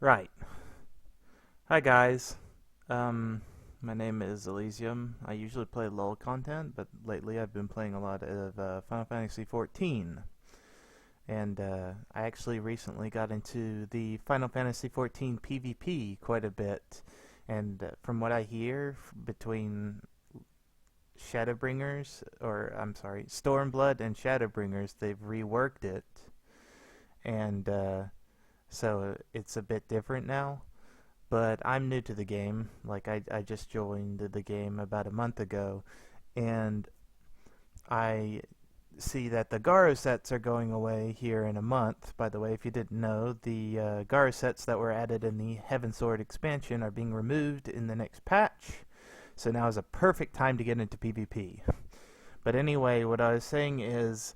Right. Hi guys. My name is Elysium. I usually play LoL content, but lately I've been playing a lot of Final Fantasy XIV. And I actually recently got into the Final Fantasy XIV PvP quite a bit. And from what I hear, between Stormblood and Shadowbringers, they've reworked it. And so it's a bit different now. But I'm new to the game. Like, I just joined the game about a month ago, and I see that the Garo sets are going away here in a month. By the way, if you didn't know, the Garo sets that were added in the Heaven Sword expansion are being removed in the next patch. So now is a perfect time to get into PvP. But anyway, what I was saying is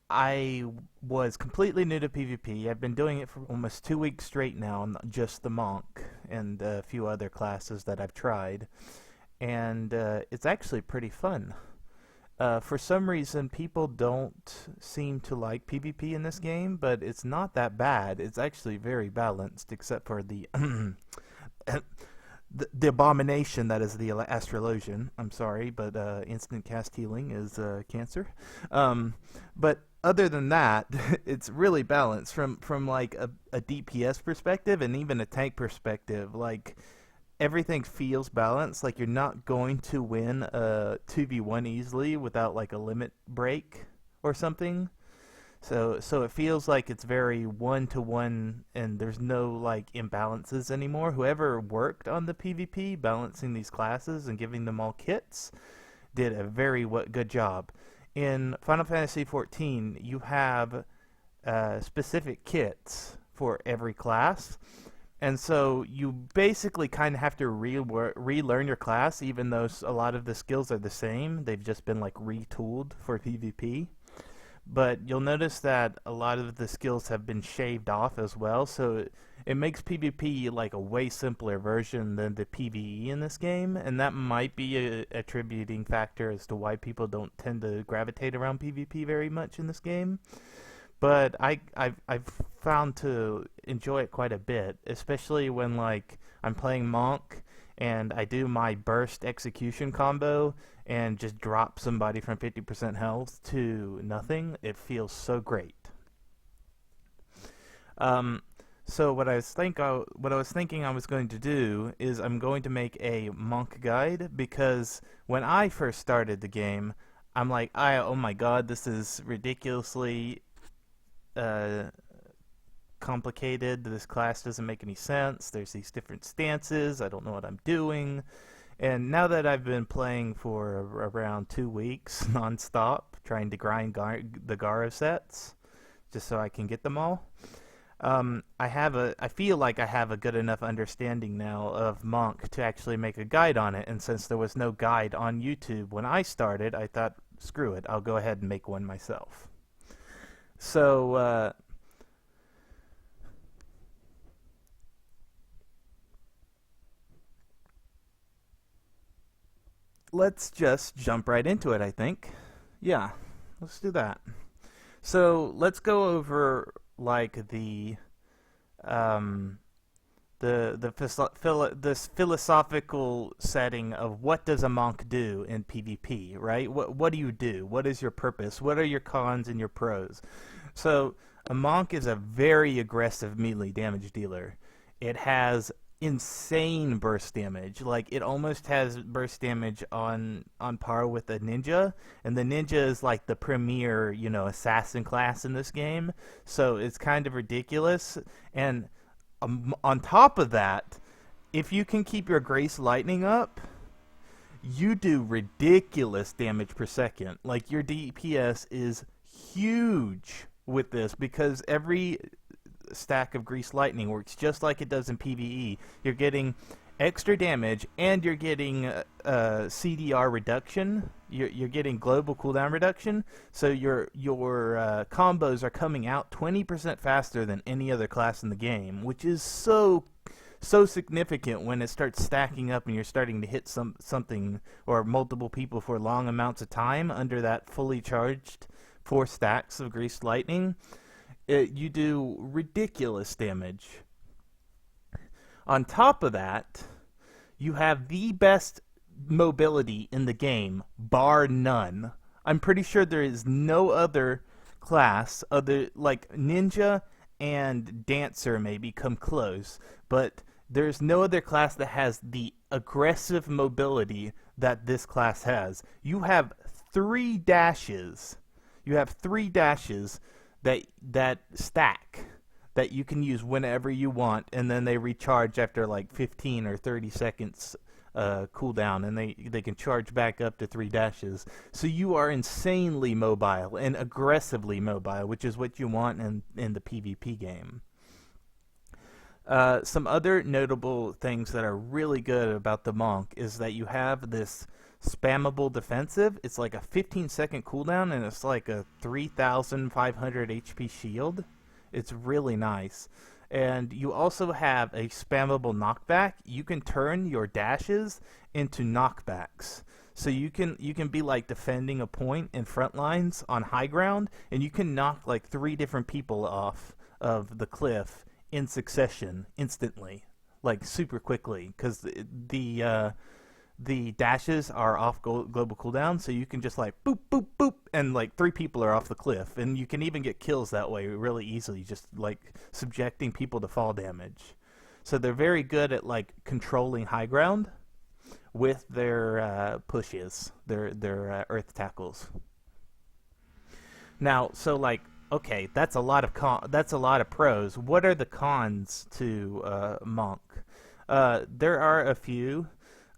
I was completely new to PvP. I've been doing it for almost 2 weeks straight now, on just the Monk and a few other classes that I've tried. And it's actually pretty fun. For some reason, people don't seem to like PvP in this game, but it's not that bad. It's actually very balanced, except for the the abomination that is the astrologian. I'm sorry, but instant cast healing is cancer. But other than that, it's really balanced from like a DPS perspective and even a tank perspective. Like, everything feels balanced. Like, you're not going to win a 2v1 easily without like a limit break or something. So it feels like it's very one to one, and there's no like imbalances anymore. Whoever worked on the PvP balancing these classes and giving them all kits did a very good job. In Final Fantasy XIV, you have specific kits for every class, and so you basically kind of have to relearn your class, even though a lot of the skills are the same. They've just been like retooled for PvP. But you'll notice that a lot of the skills have been shaved off as well, so it makes PvP like a way simpler version than the PvE in this game, and that might be a attributing factor as to why people don't tend to gravitate around PvP very much in this game. But I've found to enjoy it quite a bit, especially when like I'm playing Monk and I do my burst execution combo and just drop somebody from 50% health to nothing. It feels so great. So what I was thinking I was going to do is I'm going to make a Monk guide, because when I first started the game, I'm like, oh my god, this is ridiculously uh, complicated. This class doesn't make any sense. There's these different stances. I don't know what I'm doing. And now that I've been playing for around 2 weeks nonstop, trying to grind the Garo sets just so I can get them all, I feel like I have a good enough understanding now of Monk to actually make a guide on it. And since there was no guide on YouTube when I started, I thought, screw it, I'll go ahead and make one myself. So let's just jump right into it, I think. Yeah, let's do that. So let's go over like um, this philosophical setting of what does a monk do in PvP, right? What do you do? What is your purpose? What are your cons and your pros? So a monk is a very aggressive melee damage dealer. It has insane burst damage. Like, it almost has burst damage on par with a ninja, and the ninja is like the premier, assassin class in this game. So it's kind of ridiculous. And on top of that, if you can keep your Grace Lightning up, you do ridiculous damage per second. Like, your DPS is huge with this, because every stack of Grease Lightning works just like it does in PvE. You're getting extra damage, and you're getting CDR reduction. You're getting global cooldown reduction, so your combos are coming out 20% faster than any other class in the game, which is so significant when it starts stacking up and you're starting to hit something or multiple people for long amounts of time under that fully charged 4 stacks of Greased Lightning. You do ridiculous damage. On top of that, you have the best mobility in the game, bar none. I'm pretty sure there is no other class, other like ninja and dancer maybe come close, but there's no other class that has the aggressive mobility that this class has. You have three dashes. You have three dashes that stack that you can use whenever you want, and then they recharge after like 15 or 30 seconds cooldown, and they can charge back up to three dashes. So you are insanely mobile and aggressively mobile, which is what you want in the PvP game. Some other notable things that are really good about the Monk is that you have this spammable defensive. It's like a 15-second cooldown, and it's like a 3,500 HP shield. It's really nice. And you also have a spammable knockback. You can turn your dashes into knockbacks. So you can be like defending a point in front lines on high ground, and you can knock like 3 different people off of the cliff in succession instantly, like super quickly, because the dashes are off global cooldown, so you can just like boop, boop, boop, and like 3 people are off the cliff. And you can even get kills that way really easily, just like subjecting people to fall damage. So they're very good at like controlling high ground with their pushes, their earth tackles. Now, so like, okay, that's a lot of pros. What are the cons to Monk? There are a few.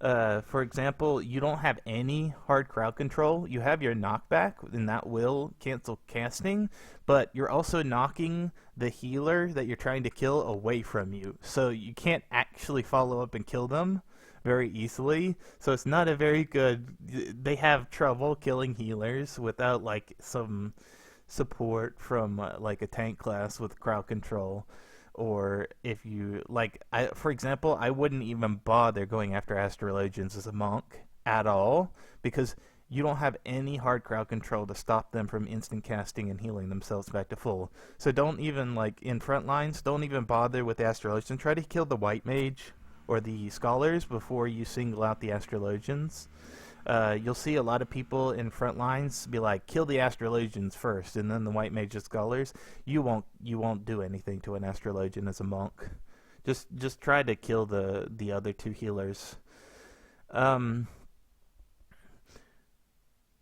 For example, you don't have any hard crowd control. You have your knockback, and that will cancel casting, but you're also knocking the healer that you're trying to kill away from you. So you can't actually follow up and kill them very easily. So it's not a very good... They have trouble killing healers without like some support from like a tank class with crowd control. Or if you, like, for example, I wouldn't even bother going after Astrologians as a Monk at all, because you don't have any hard crowd control to stop them from instant casting and healing themselves back to full. So don't even, like, in front lines, don't even bother with the Astrologians. Try to kill the White Mage or the Scholars before you single out the Astrologians. You'll see a lot of people in front lines be like, kill the Astrologians first, and then the White Mage Scholars. You won't do anything to an Astrologian as a Monk. Just try to kill the other 2 healers.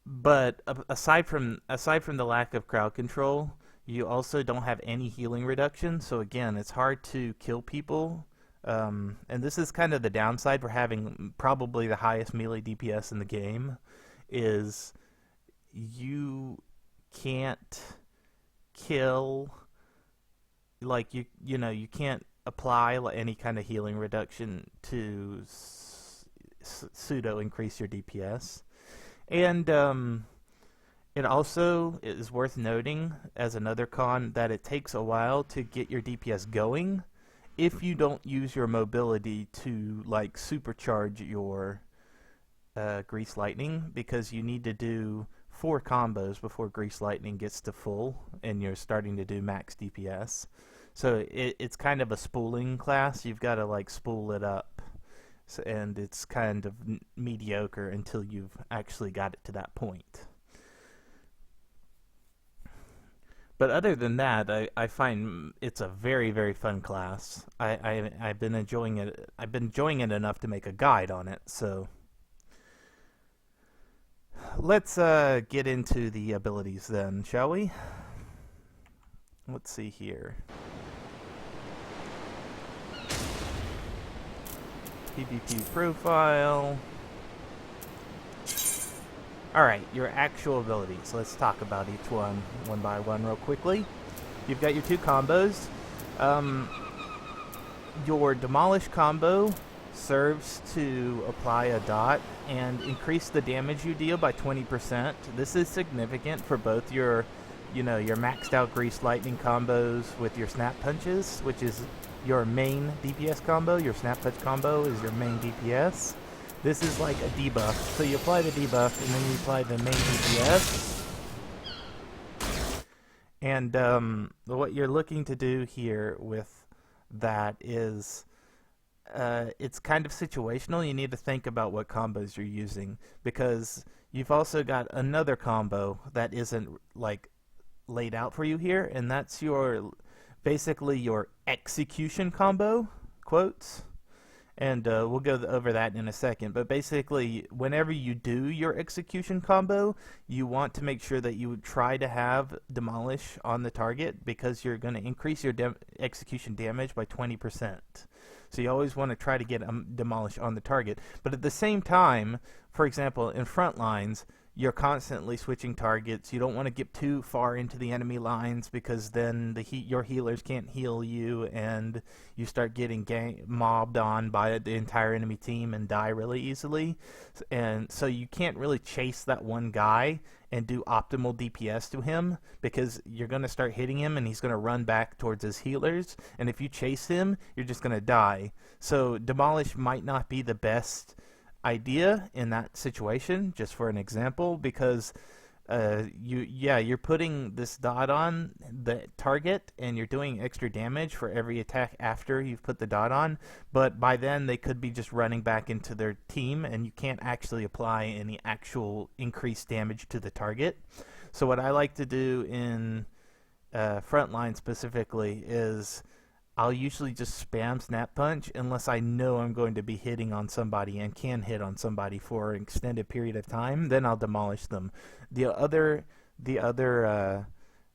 But aside from the lack of crowd control, you also don't have any healing reduction. So again, it's hard to kill people. And this is kind of the downside for having probably the highest melee DPS in the game, is you can't kill, like, you can't apply any kind of healing reduction to pseudo increase your DPS. And it also is worth noting as another con that it takes a while to get your DPS going if you don't use your mobility to like supercharge your Grease Lightning, because you need to do 4 combos before Grease Lightning gets to full and you're starting to do max DPS. So it's kind of a spooling class. You've got to like spool it up, and it's kind of mediocre until you've actually got it to that point. But other than that, I find it's a very, very fun class. I've been enjoying it. I've been enjoying it enough to make a guide on it. So let's get into the abilities then, shall we? Let's see here. PvP profile. Alright, your actual abilities. Let's talk about each one by one real quickly. You've got your 2 combos. Your Demolish combo serves to apply a dot and increase the damage you deal by 20%. This is significant for both your maxed out Grease Lightning combos with your Snap Punches, which is your main DPS combo. Your Snap Punch combo is your main DPS. This is like a debuff. So you apply the debuff, and then you apply the main DPS. And what you're looking to do here with that is it's kind of situational. You need to think about what combos you're using, because you've also got another combo that isn't like laid out for you here, and that's your basically your execution combo, quotes. And we'll go over that in a second. But basically, whenever you do your execution combo, you want to make sure that you try to have demolish on the target, because you're going to increase your execution damage by 20%. So you always want to try to get demolish on the target. But at the same time, for example, in front lines, you're constantly switching targets. You don't want to get too far into the enemy lines, because then your healers can't heal you, and you start getting mobbed on by the entire enemy team and die really easily. And so you can't really chase that one guy and do optimal DPS to him, because you're going to start hitting him and he's going to run back towards his healers. And if you chase him, you're just going to die. So demolish might not be the best idea in that situation, just for an example, because you're putting this dot on the target and you're doing extra damage for every attack after you've put the dot on, but by then they could be just running back into their team and you can't actually apply any actual increased damage to the target. So what I like to do in frontline specifically is I'll usually just spam Snap Punch unless I know I'm going to be hitting on somebody and can hit on somebody for an extended period of time. Then I'll demolish them. The other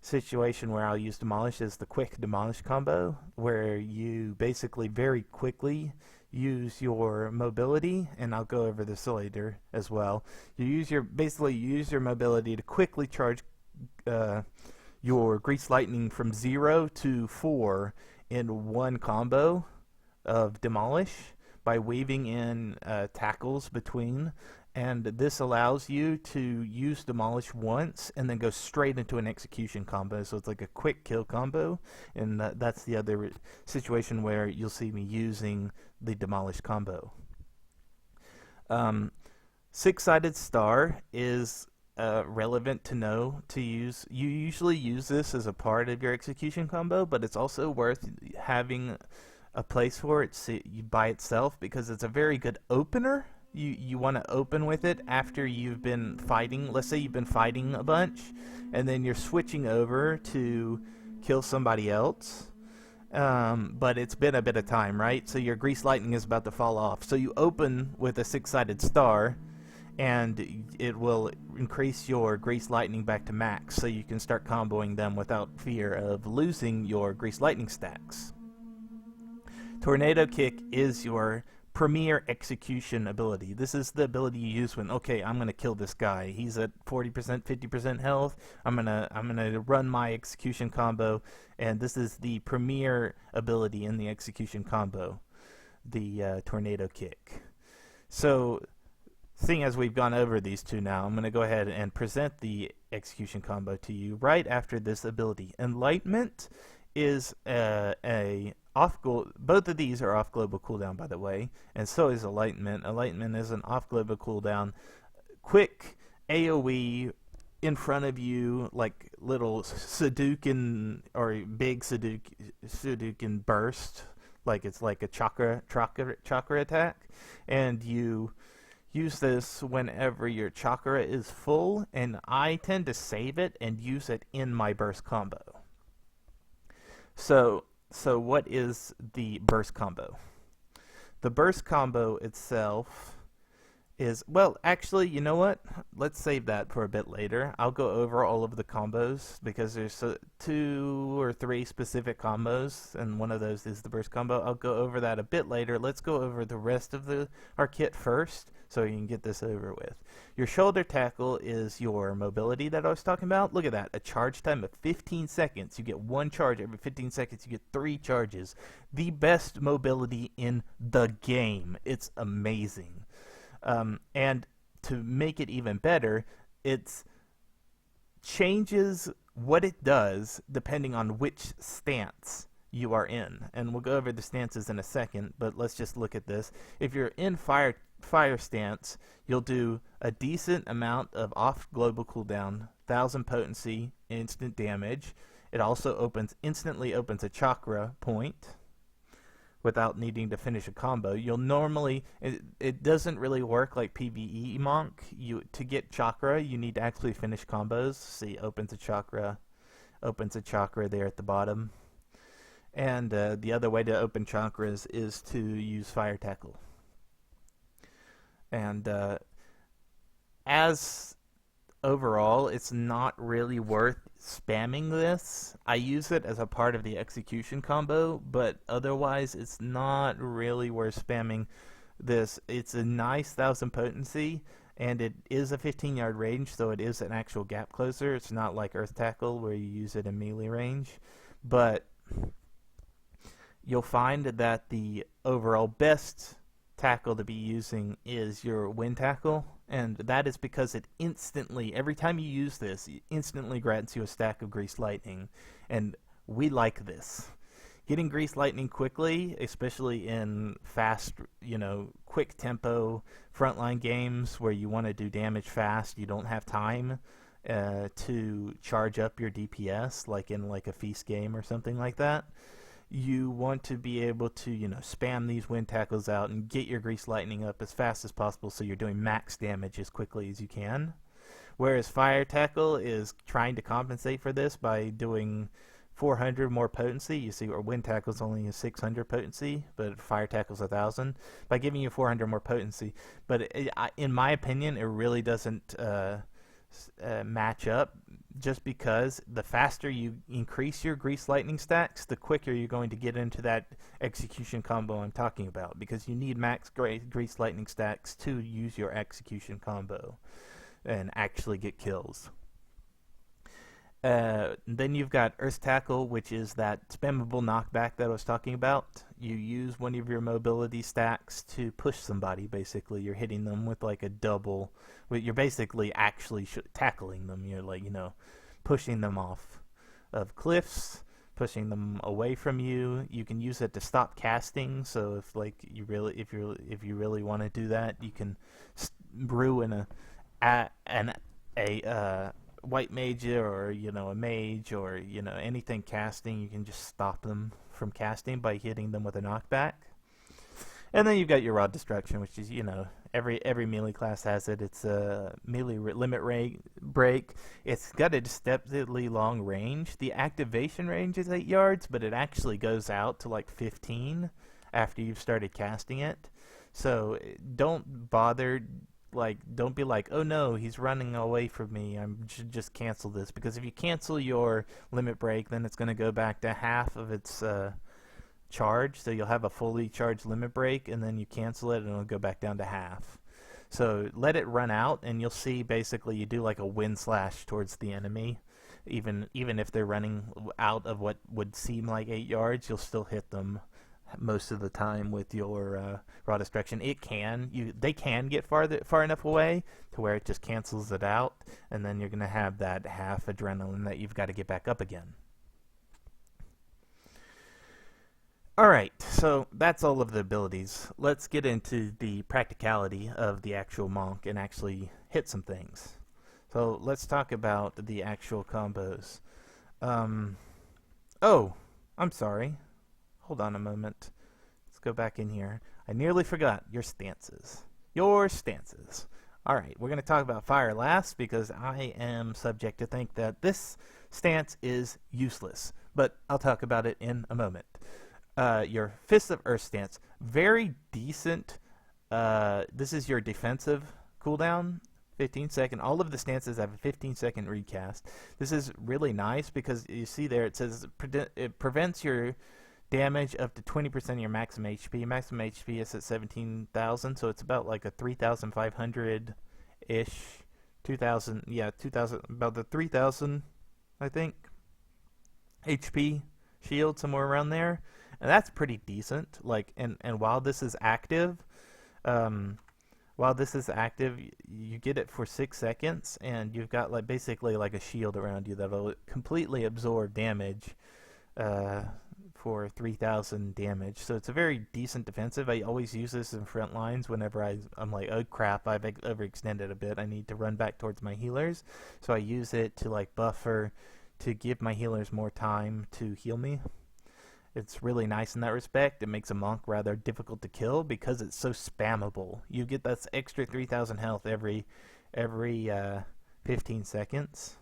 situation where I'll use demolish is the quick demolish combo, where you basically very use your mobility, and I'll go over this later as well. You use your mobility to quickly charge your Grease Lightning from 0 to 4 in one combo of demolish by weaving in tackles between, and this allows you to use demolish once and then go straight into an execution combo. So it's like a quick kill combo, and that's the other situation where you'll see me using the demolish combo. Six-sided star is relevant to know to use. You usually use this as a part of your execution combo, but it's also worth having a place for it by itself, because it's a very good opener. You want to open with it after you've been fighting. Let's say you've been fighting a bunch and then you're switching over to kill somebody else, but it's been a bit of time, right? So your Grease Lightning is about to fall off, so you open with a six-sided star, and it will increase your Grease Lightning back to max, so you can start comboing them without fear of losing your Grease Lightning stacks. Tornado Kick is your premier execution ability. This is the ability you use when, okay, I'm gonna kill this guy. He's at 40%, 50% health. I'm gonna run my execution combo, and this is the premier ability in the execution combo, the Tornado Kick. So, seeing as we've gone over these two now, I'm going to go ahead and present the execution combo to you right after this ability. Enlightenment is both of these are off global cooldown, by the way, and so is Enlightenment. Enlightenment is an off global cooldown, quick AoE in front of you, like little Sudoku or big Sudoku burst, like it's like a chakra attack, and you use this whenever your chakra is full, and I tend to save it and use it in my burst combo. So what is the burst combo? The burst combo itself is, well, actually, you know what? Let's save that for a bit later. I'll go over all of the combos, because there's 2 or 3 specific combos, and one of those is the burst combo. I'll go over that a bit later. Let's go over the rest of our kit first, so you can get this over with. Your shoulder tackle is your mobility that I was talking about. Look at that, a charge time of 15 seconds. You get 1 charge every 15 seconds. You get 3 charges. The best mobility in the game. It's amazing. And to make it even better, it changes what it does depending on which stance you are in. And we'll go over the stances in a second, but let's just look at this. If you're in fire stance, you'll do a decent amount of off global cooldown, 1000 potency, instant damage. It also instantly opens a chakra point. without needing to finish a combo. You'll normally it doesn't really work like PvE monk. You to get chakra, you need to actually finish combos. See, opens a chakra there at the bottom. And the other way to open chakras is to use fire tackle. And as overall, it's not really worth spamming this. I use it as a part of the execution combo, but otherwise it's not really worth spamming this. It's a nice 1000 potency, and it is a 15-yard range, so it is an actual gap closer. It's not like Earth Tackle where you use it in melee range, but you'll find that the overall best tackle to be using is your wind tackle, and that is because it instantly, every time you use this, it instantly grants you a stack of greased lightning, and we like this. Getting greased lightning quickly, especially in fast, quick tempo frontline games where you want to do damage fast, you don't have time to charge up your DPS, like in like a feast game or something like that. You want to be able to, spam these wind tackles out and get your grease lightning up as fast as possible so you're doing max damage as quickly as you can. Whereas fire tackle is trying to compensate for this by doing 400 more potency. You see, or wind tackle is only a 600 potency, but fire tackle is 1000. By giving you 400 more potency, but in my opinion, it really doesn't match up, just because the faster you increase your grease lightning stacks, the quicker you're going to get into that execution combo I'm talking about, because you need max grease lightning stacks to use your execution combo and actually get kills. Then you've got Earth Tackle, which is that spammable knockback that I was talking about. You use one of your mobility stacks to push somebody, basically. You're hitting them with like a double. You're basically actually tackling them. You're like, pushing them off of cliffs, pushing them away from you. You can use it to stop casting, so if you really want to do that, you can brew in a white mage or a mage or anything casting. You can just stop them from casting by hitting them with a knockback. And then you've got your Rod Destruction, which is every melee class has it. It's a melee limit break. It's got a deceptively long range. The activation range is 8 yards, but it actually goes out to like 15 after you've started casting it. So don't bother. Don't be like, oh no, he's running away from me, I should just cancel this. Because if you cancel your limit break, then it's going to go back to half of its charge. So you'll have a fully charged limit break, and then you cancel it, and it'll go back down to half. So let it run out, and you'll see basically you do like a wind slash towards the enemy. Even if they're running out of what would seem like 8 yards, you'll still hit them most of the time with your Raw Destruction. They can get far enough away to where it just cancels it out, and then you're going to have that half adrenaline that you've got to get back up again. Alright, so that's all of the abilities. Let's get into the practicality of the actual monk and actually hit some things. So let's talk about the actual combos. Oh, I'm sorry. Hold on a moment. Let's go back in here. I nearly forgot your stances. Alright, we're going to talk about fire last because I am subject to think that this stance is useless. But I'll talk about it in a moment. Your Fist of Earth stance. Very decent. This is your defensive cooldown. 15 second. All of the stances have a 15-second recast. This is really nice because you see there it says it prevents your damage up to 20% of your maximum HP. Maximum HP is at 17,000, so it's about like a 3,500-ish, 2,000, yeah, 2,000, about the 3,000, I think, HP shield, somewhere around there. And that's pretty decent. And while this is active, you get it for 6 seconds, and you've got basically a shield around you that'll completely absorb damage for 3,000 damage. So it's a very decent defensive. I always use this in front lines whenever I'm like, oh crap, I've overextended a bit. I need to run back towards my healers. So I use it to buffer, to give my healers more time to heal me. It's really nice in that respect. It makes a monk rather difficult to kill because it's so spammable. You get that extra 3,000 health every 15 seconds.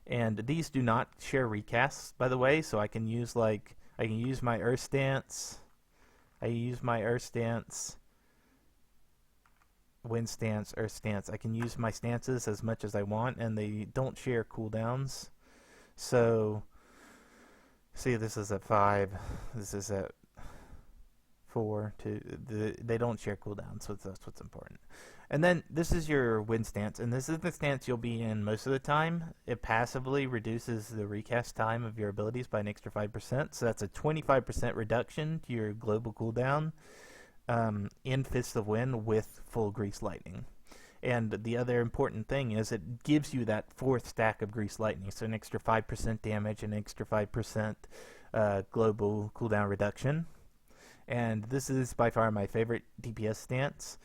And these do not share recasts, by the way, so I can use my Earth Stance. I use my Earth Stance, Wind Stance, Earth Stance. I can use my stances as much as I want, and they don't share cooldowns. So, see, this is at 5, this is at 4, 2. They don't share cooldowns, so that's what's important. And then this is your Wind Stance, and this is the stance you'll be in most of the time. It passively reduces the recast time of your abilities by an extra 5%, so that's a 25% reduction to your global cooldown in Fist of Wind with full Grease Lightning. And the other important thing is it gives you that 4th stack of Grease Lightning, so an extra 5% damage and an extra 5% global cooldown reduction. And this is by far my favorite DPS stance.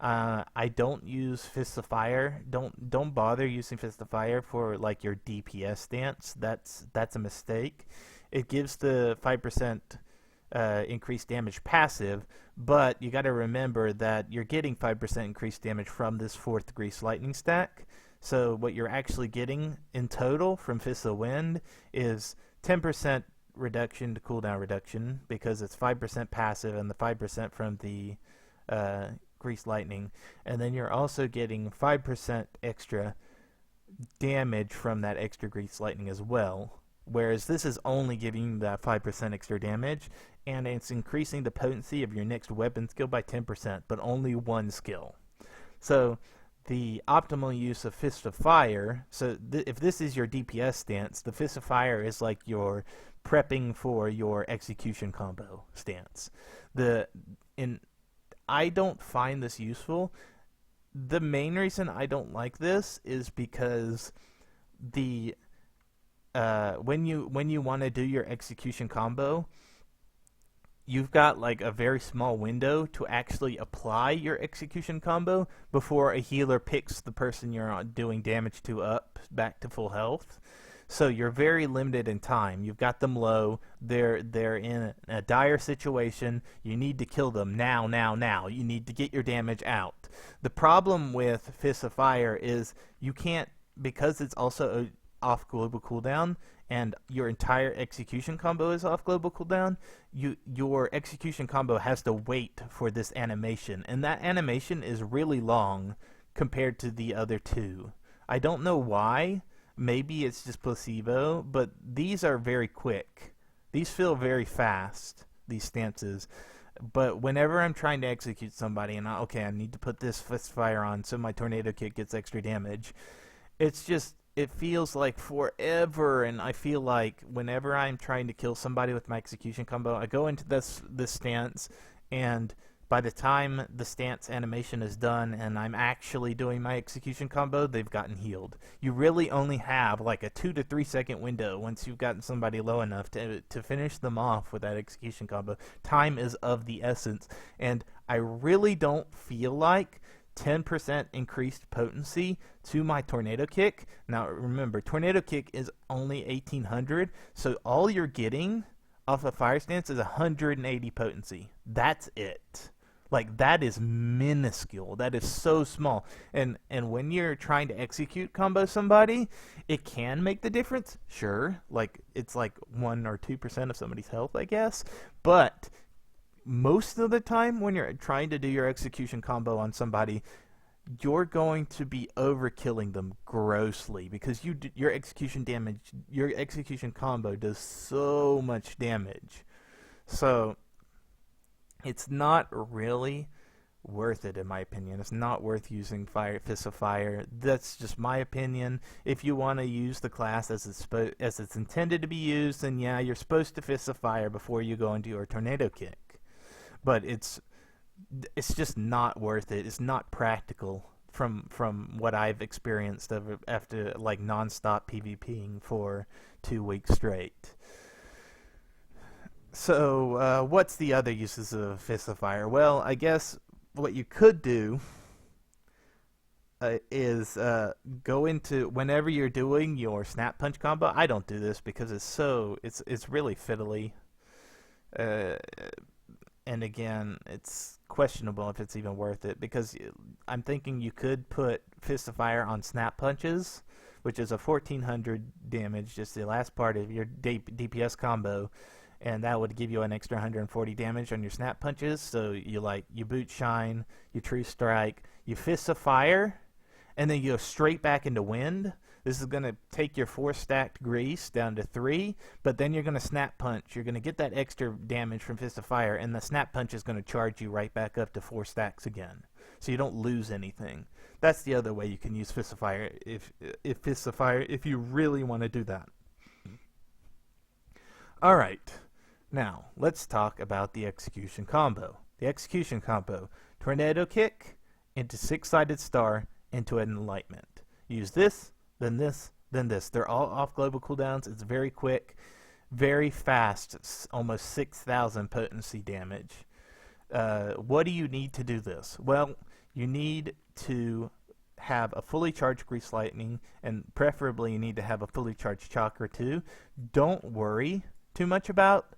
I don't use Fist of Fire. Don't bother using Fist of Fire for like your DPS stance. That's a mistake. It gives the 5% increased damage passive, but you got to remember that you're getting 5% increased damage from this 4th Grease Lightning stack. So what you're actually getting in total from Fist of Wind is 10% reduction to cooldown reduction because it's 5% passive and the 5% from the Grease Lightning, and then you're also getting 5% extra damage from that extra Grease Lightning as well, whereas this is only giving that 5% extra damage, and it's increasing the potency of your next weapon skill by 10%, but only one skill. So the optimal use of Fist of Fire, so if this is your DPS stance, the Fist of Fire is like your prepping for your execution combo stance. I don't find this useful. The main reason I don't like this is because the when you want to do your execution combo, you've got like a very small window to actually apply your execution combo before a healer picks the person you're doing damage to up back to full health. So you're very limited in time. You've got them low. They're in a dire situation. You need to kill them now. You need to get your damage out. The problem with Fist of Fire is you can't, because it's also off global cooldown and your entire execution combo is off global cooldown, your execution combo has to wait for this animation. And that animation is really long compared to the other two. I don't know why. Maybe it's just placebo, but these are very quick. These feel very fast, these stances. But whenever I'm trying to execute somebody and I need to put this Fist Fire on so my Tornado Kick gets extra damage, it feels like forever, and I feel like whenever I'm trying to kill somebody with my execution combo, I go into this stance, and by the time the stance animation is done and I'm actually doing my execution combo, they've gotten healed. You really only have like a 2 to 3 second window once you've gotten somebody low enough to finish them off with that execution combo. Time is of the essence, and I really don't feel like 10% increased potency to my Tornado Kick. Now remember, Tornado Kick is only 1800, so all you're getting off of Fire Stance is 180 potency. That's it. Like, that is minuscule. That is so small. And when you're trying to execute combo somebody, it can make the difference. Sure. Like, it's like 1 or 2% of somebody's health, I guess. But most of the time when you're trying to do your execution combo on somebody, you're going to be overkilling them grossly because your execution combo does so much damage. So it's not really worth it, in my opinion. It's not worth using Fist of Fire. That's just my opinion. If you want to use the class as it's intended to be used, then yeah, you're supposed to Fist of Fire before you go into your Tornado Kick. But it's just not worth it. It's not practical from what I've experienced after like non-stop PvPing for 2 weeks straight. So, what's the other uses of Fist of Fire? Well, I guess what you could do is go into whenever you're doing your snap punch combo. I don't do this because it's really fiddly. Uh, and again, it's questionable if it's even worth it because I'm thinking you could put Fist of Fire on snap punches, which is a 1400 damage, just the last part of your DPS combo, and that would give you an extra 140 damage on your snap punches. So you boot shine, you true strike, you Fist of Fire, and then you go straight back into wind. This is going to take your 4 stacked grease down to 3, but then you're going to snap punch. You're going to get that extra damage from Fist of Fire, and the snap punch is going to charge you right back up to 4 stacks again. So you don't lose anything. That's the other way you can use Fist of Fire if Fist of Fire, if you really want to do that. All right. Now, let's talk about the execution combo. The execution combo: Tornado Kick into 6-sided star into an Enlightenment. Use this, then this, then this. They're all off global cooldowns. It's very quick, very fast. It's almost 6,000 potency damage. What do you need to do this? Well, you need to have a fully charged Grease Lightning, and preferably you need to have a fully charged Chakra too. Don't worry too much about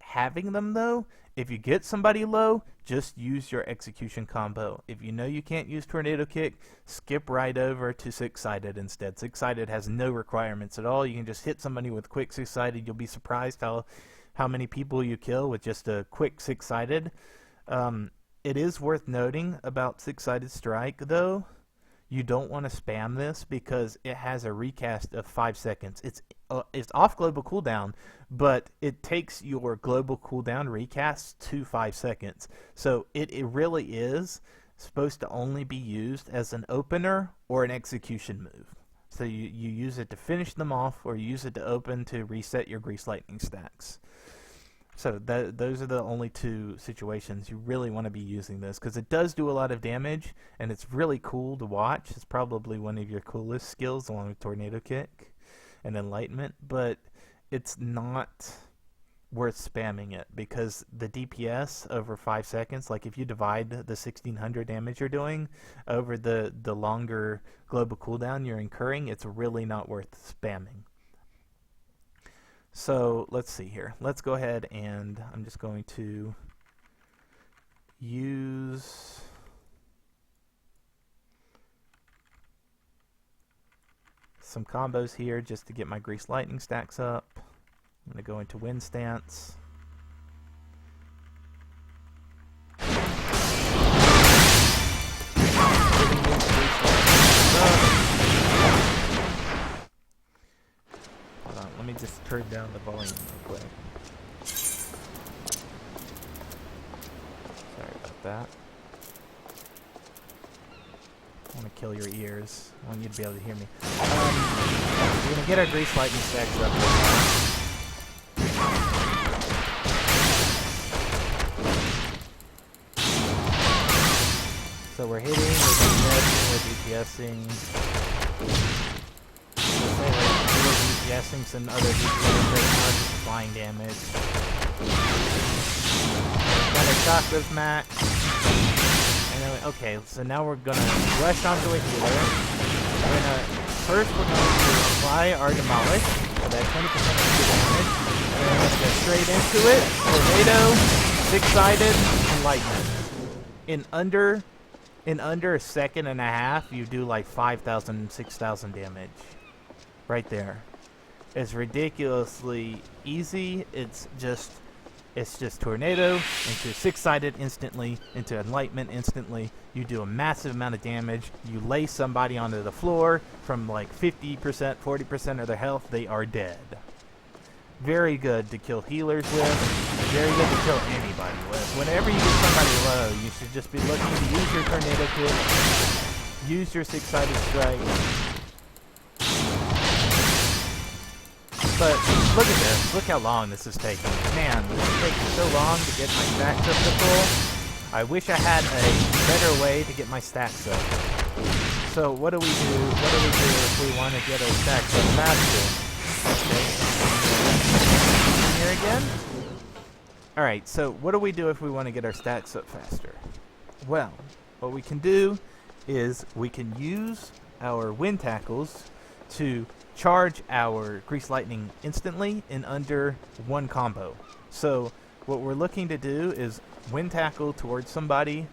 having them though. If you get somebody low, just use your execution combo. If you know you can't use Tornado Kick, skip right over to 6-sided instead. 6-sided has no requirements at all. You can just hit somebody with quick 6-sided. You'll be surprised how many people you kill with just a quick 6-sided. It is worth noting about 6-sided strike though. You don't want to spam this because it has a recast of 5 seconds. It's off global cooldown, but it takes your global cooldown recast to 5 seconds. So it really is supposed to only be used as an opener or an execution move. So you use it to finish them off, or you use it to open to reset your Grease Lightning stacks. So those are the only 2 situations you really want to be using this, because it does do a lot of damage, and it's really cool to watch. It's probably one of your coolest skills, along with Tornado Kick and Enlightenment, but it's not worth spamming it, because the DPS over 5 seconds, like if you divide the 1600 damage you're doing over the longer global cooldown you're incurring, it's really not worth spamming. So let's see here. Let's go ahead, and I'm just going to use some combos here just to get my Grease Lightning stacks up. I'm going to go into Wind Stance. Let me just turn down the volume real quick. Sorry about that. I want to kill your ears. I want you to be able to hear me. We're going to get our Grease Lightning stacks up right now. So we're hitting, we're DPSing. DPSing some other DPS right now, just flying damage. Got our chakras max. And then okay, so now we're gonna rush onto a healer. First we're going to apply our Demolish for that 20% extra damage. And then we're gonna go straight into it. Tornado, 6-sided, Enlightenment. In under a second and a half, you do like 5,000, 6,000 damage. Right there. It's ridiculously easy. It's just Tornado into 6-sided instantly, into Enlightenment instantly. You do a massive amount of damage. You lay somebody onto the floor from like 50%, 40% of their health. They are dead. Very good to kill healers with. Very good to kill anybody with. Whenever you get somebody low, you should just be looking to use your Tornado Kick, use your 6-sided strike. But look at this. Look how long this is taking. Man, this is taking so long to get my stacks up to full. I wish I had a better way to get my stacks up. So what do we do? What do we do if we want to get our stacks up faster? Okay. Here again. Alright, so what do we do if we want to get our stacks up faster? Well, what we can do is we can use our wind tackles to charge our Grease Lightning instantly in under one combo. So what we're looking to do is wind tackle towards somebody,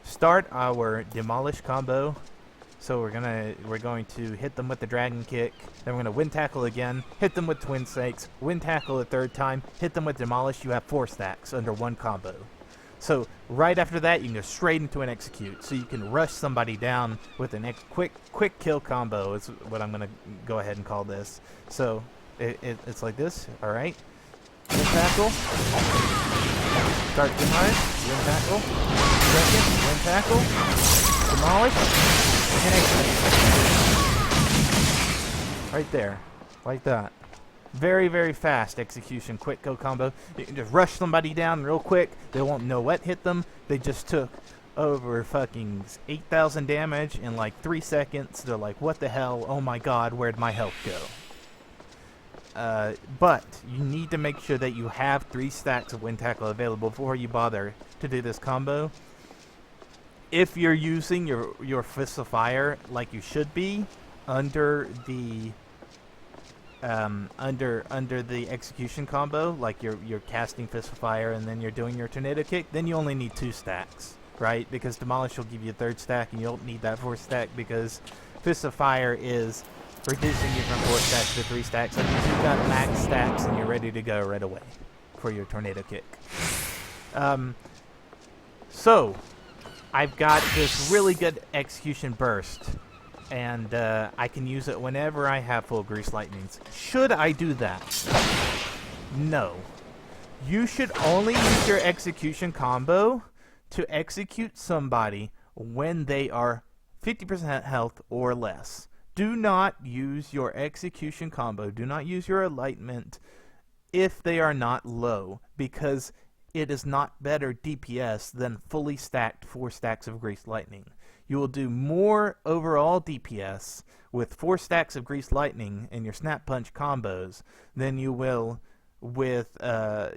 start our demolish combo. So we're going to hit them with the dragon kick, then we're gonna wind tackle again, hit them with twin snakes, wind tackle a third time, hit them with demolish. You have 4 stacks under one combo. So right after that, you can go straight into an execute. So you can rush somebody down with an quick kill combo. Is what I'm gonna go ahead and call this. So it's like this. All right, wind tackle, start demolish, wind tackle, second wind tackle, demolish, and execute. Right there, like that. Very, very fast execution, quick kill combo. You can just rush somebody down real quick. They won't know what hit them. They just took over fucking 8,000 damage in like 3 seconds. They're like, what the hell? Oh my god, where'd my health go? But you need to make sure that you have 3 stacks of wind tackle available before you bother to do this combo. If you're using your Fists of Fire like you should be under the under the execution combo, like you're casting Fist of Fire and then you're doing your tornado kick, then you only need 2 stacks, right? Because demolish will give you a 3rd stack and you don't need that 4th stack because Fist of Fire is reducing you from 4 stacks to 3 stacks. That means you've got max stacks and you're ready to go right away for your tornado kick. So I've got this really good execution burst, and I can use it whenever I have full Grease Lightnings. Should I do that? No. You should only use your execution combo to execute somebody when they are 50% health or less. Do not use your execution combo, do not use your Enlightenment if they are not low, because it is not better DPS than fully stacked 4 stacks of Grease Lightning. You will do more overall DPS with 4 stacks of Grease Lightning in your Snap Punch combos than you will with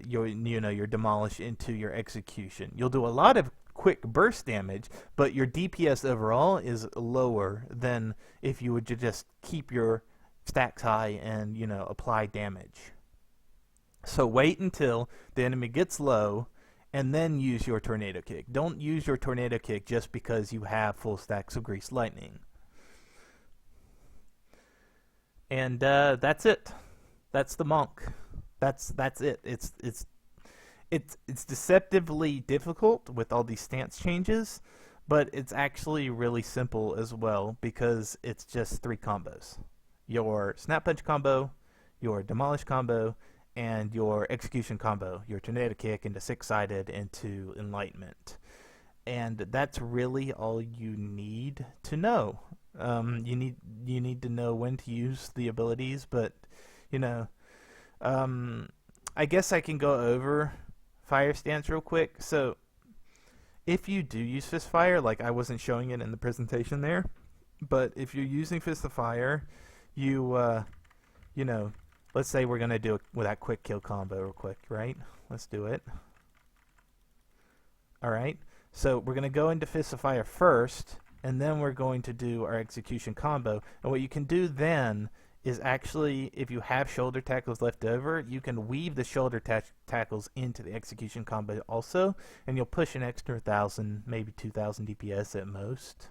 your Demolish into your Execution. You'll do a lot of quick burst damage, but your DPS overall is lower than if you would just keep your stacks high and apply damage. So wait until the enemy gets low and then use your tornado kick. Don't use your tornado kick just because you have full stacks of Grease Lightning. And that's it. That's the monk. That's it. It's deceptively difficult with all these stance changes, but it's actually really simple as well because it's just 3 combos. Your Snap Punch combo, your Demolish combo, and your execution combo, your tornado kick into 6-sided into Enlightenment. And that's really all you need to know. You need to know when to use the abilities, but I guess I can go over Fire Stance real quick. So if you do use Fist Fire, like I wasn't showing it in the presentation there, but if you're using Fist of Fire, let's say we're going to do it with that quick kill combo real quick, right? Let's do it. Alright, so we're going to go into Fist of Fire first, and then we're going to do our execution combo. And what you can do then is actually, if you have shoulder tackles left over, you can weave the shoulder tackles into the execution combo also, and you'll push an extra 1,000, maybe 2,000 DPS at most.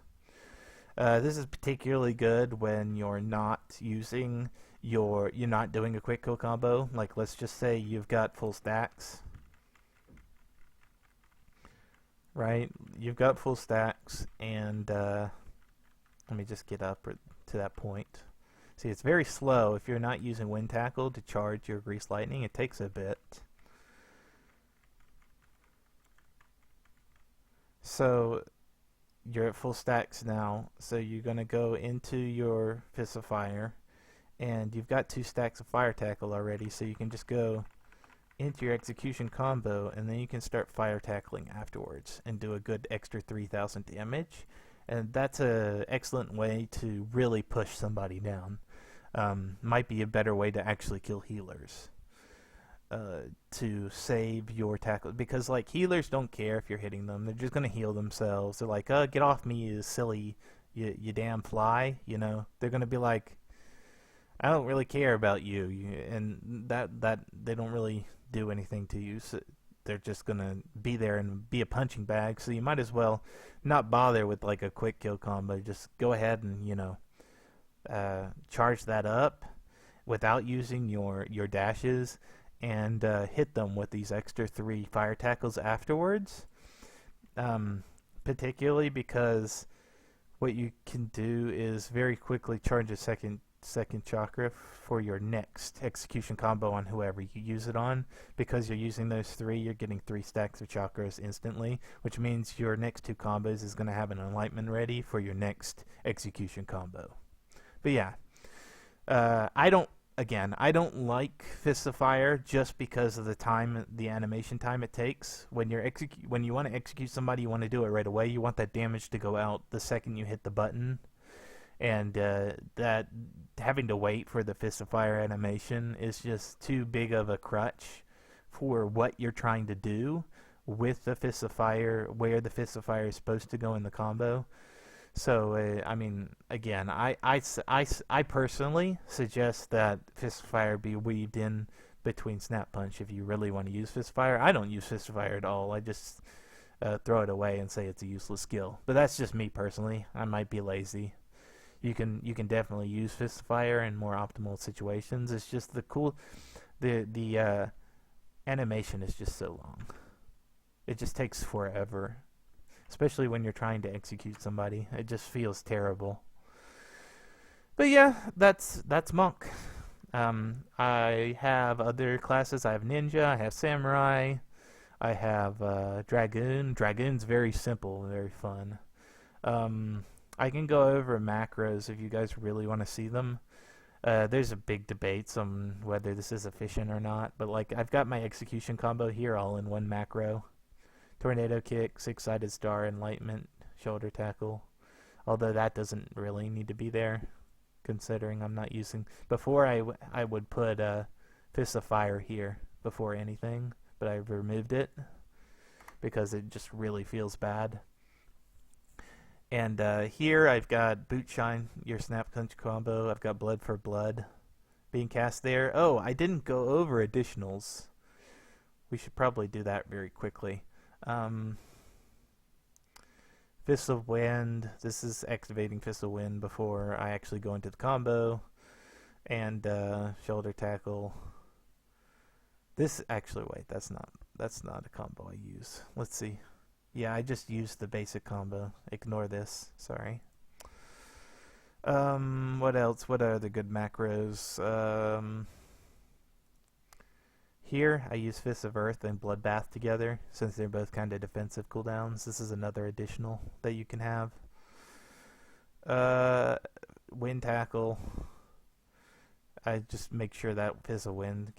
This is particularly good when you're not using you're not doing a quick kill combo. Like, let's just say you've got full stacks, right? You've got full stacks, and let me just get up to that point. See, it's very slow if you're not using Wind Tackle to charge your Grease Lightning. It takes a bit. So you're at full stacks now, so you're going to go into your Fist of Fire, and you've got 2 stacks of Fire Tackle already, so you can just go into your execution combo, and then you can start Fire Tackling afterwards and do a good extra 3,000 damage. And that's an excellent way to really push somebody down. Might be a better way to actually kill healers. to save your tackle, because like healers don't care if you're hitting them; they're just gonna heal themselves. They're like, "Get off me, you silly, you damn fly!" You know, they're gonna be like, "I don't really care about you," and that they don't really do anything to you. So they're just gonna be there and be a punching bag. So you might as well not bother with like a quick kill combo. Just go ahead and charge that up without using your dashes, and hit them with these extra 3 fire tackles afterwards. Particularly because what you can do is very quickly charge a second chakra for your next execution combo on whoever you use it on. Because you're using those 3, you're getting 3 stacks of chakras instantly, which means your next 2 combos is going to have an enlightenment ready for your next execution combo. But yeah, I don't like Fists of Fire just because of the animation time it takes. When you want to execute somebody, you want to do it right away. You want that damage to go out the second you hit the button, and that having to wait for the Fist of Fire animation is just too big of a crutch for what you're trying to do with the Fist of Fire, where the Fist of Fire is supposed to go in the combo. So, again, I personally suggest that Fist of Fire be weaved in between Snap Punch if you really want to use Fist of Fire. I don't use Fist of Fire at all. I just throw it away and say it's a useless skill. But that's just me personally. I might be lazy. You can definitely use Fist of Fire in more optimal situations. It's just the animation is just so long. It just takes forever. Especially when you're trying to execute somebody. It just feels terrible. But yeah, that's Monk. I have other classes. I have Ninja, I have Samurai, I have Dragoon. Dragoon's very simple and very fun. I can go over macros if you guys really want to see them. There's a big debate on whether this is efficient or not, but like I've got my execution combo here all in one macro. Tornado Kick, 6-sided star, Enlightenment, shoulder tackle. Although that doesn't really need to be there, considering I'm not using... Before I would put Fist of Fire here before anything, but I've removed it because it just really feels bad. And here I've got Boot Shine, your Snap Punch combo. I've got Blood for Blood being cast there. Oh, I didn't go over additionals. We should probably do that very quickly. Fist of Wind. This is activating Fist of Wind before I actually go into the combo. And shoulder tackle. This actually, wait, that's not a combo I use. Let's see. Yeah, I just used the basic combo. Ignore this. Sorry. What else? What are the good macros? Here, I use Fists of Earth and Bloodbath together, since they're both kind of defensive cooldowns. This is another additional that you can have. Wind Tackle. I just make sure that Fist of Wind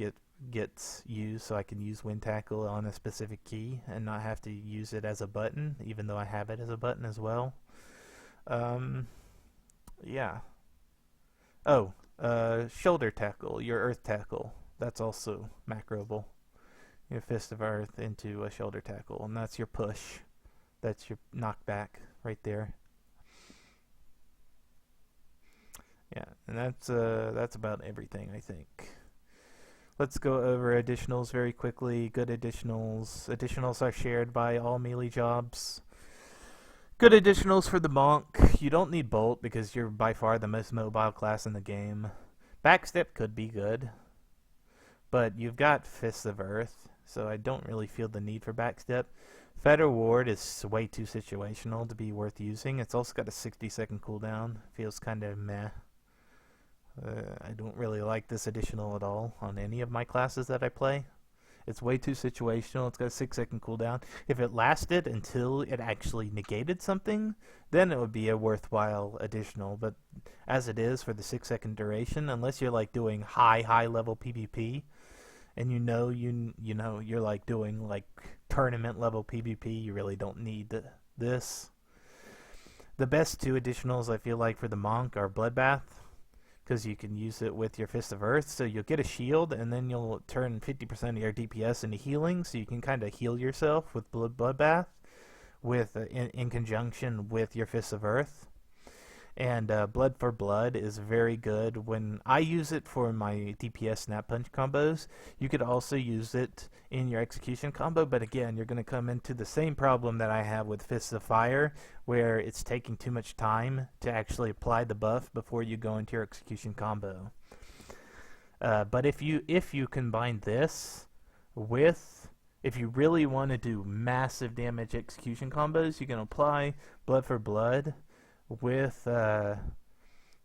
gets used, so I can use Wind Tackle on a specific key and not have to use it as a button, even though I have it as a button as well. Yeah. Oh, Shoulder Tackle, your Earth Tackle. That's also macroable. Your Fist of Earth into a shoulder tackle, and that's your push. That's your knockback right there. Yeah, and that's about everything, I think. Let's go over additionals very quickly. Good additionals. Additionals are shared by all melee jobs. Good additionals for the Monk. You don't need Bolt because you're by far the most mobile class in the game. Backstep could be good. But you've got Fists of Earth, so I don't really feel the need for Backstep. Fetter Ward is way too situational to be worth using. It's also got a 60-second cooldown. Feels kind of meh. I don't really like this additional at all on any of my classes that I play. It's way too situational. It's got a 6-second cooldown. If it lasted until it actually negated something, then it would be a worthwhile additional. But as it is for the 6-second duration, unless you're like doing high level PvP, and you're like doing like tournament level PvP, you really don't need this. The best 2 additionals I feel like for the Monk are Bloodbath, because you can use it with your Fist of Earth. So you'll get a shield, and then you'll turn 50% of your DPS into healing, so you can kind of heal yourself with Bloodbath with in conjunction with your Fist of Earth. And Blood for Blood is very good. When I use it for my DPS Snap Punch combos, you could also use it in your Execution combo, but again, you're going to come into the same problem that I have with Fists of Fire, where it's taking too much time to actually apply the buff before you go into your Execution combo. But if you combine this with, if you really want to do massive damage Execution combos, you can apply Blood for Blood with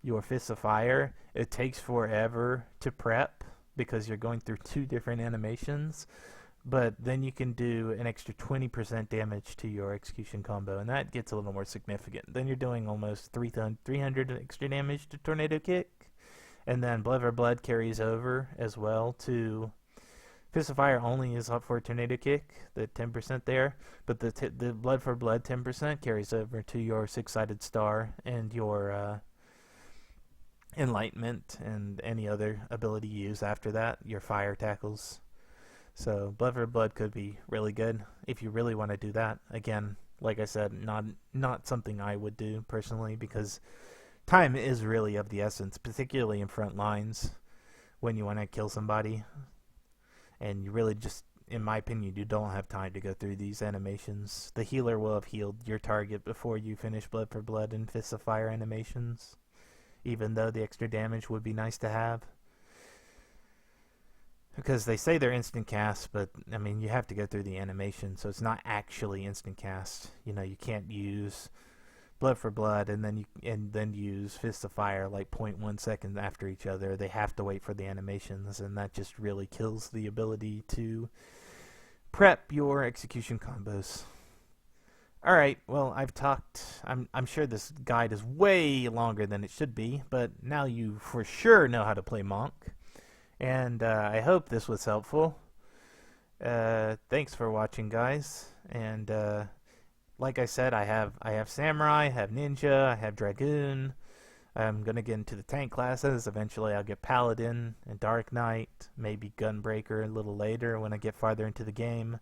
your Fists of Fire. It takes forever to prep because you're going through two different animations, but then you can do an extra 20% damage to your Execution combo, and that gets a little more significant. Then you're doing almost 300 extra damage to Tornado Kick, and then Blood for Blood carries over as well to Fist of Fire. Only is up for Tornado Kick, the 10% there, but the Blood for Blood 10% carries over to your Six-Sided Star and your Enlightenment and any other ability you use after that, your fire tackles. So Blood for Blood could be really good if you really want to do that. Again, like I said, not something I would do personally, because time is really of the essence, particularly in front lines when you want to kill somebody. And you really just, in my opinion, you don't have time to go through these animations. The healer will have healed your target before you finish Blood for Blood and Fists of Fire animations, even though the extra damage would be nice to have. Because they say they're instant cast, but I mean, you have to go through the animation, so it's not actually instant cast. You know, you can't use Blood for Blood and then use Fist of Fire like 0.1 seconds after each other. They have to wait for the animations, and that just really kills the ability to prep your Execution combos. Alright, well, I've talked. I'm sure this guide is way longer than it should be, but now you for sure know how to play Monk. And I hope this was helpful. Thanks for watching, guys. And like I said, I have Samurai, I have Ninja, I have Dragoon. I'm gonna get into the tank classes. Eventually I'll get Paladin and Dark Knight, maybe Gunbreaker a little later when I get farther into the game.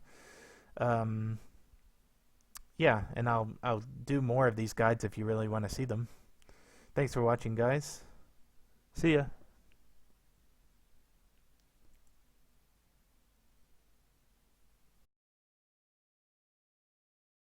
Yeah, and I'll do more of these guides if you really want to see them. Thanks for watching, guys. See ya.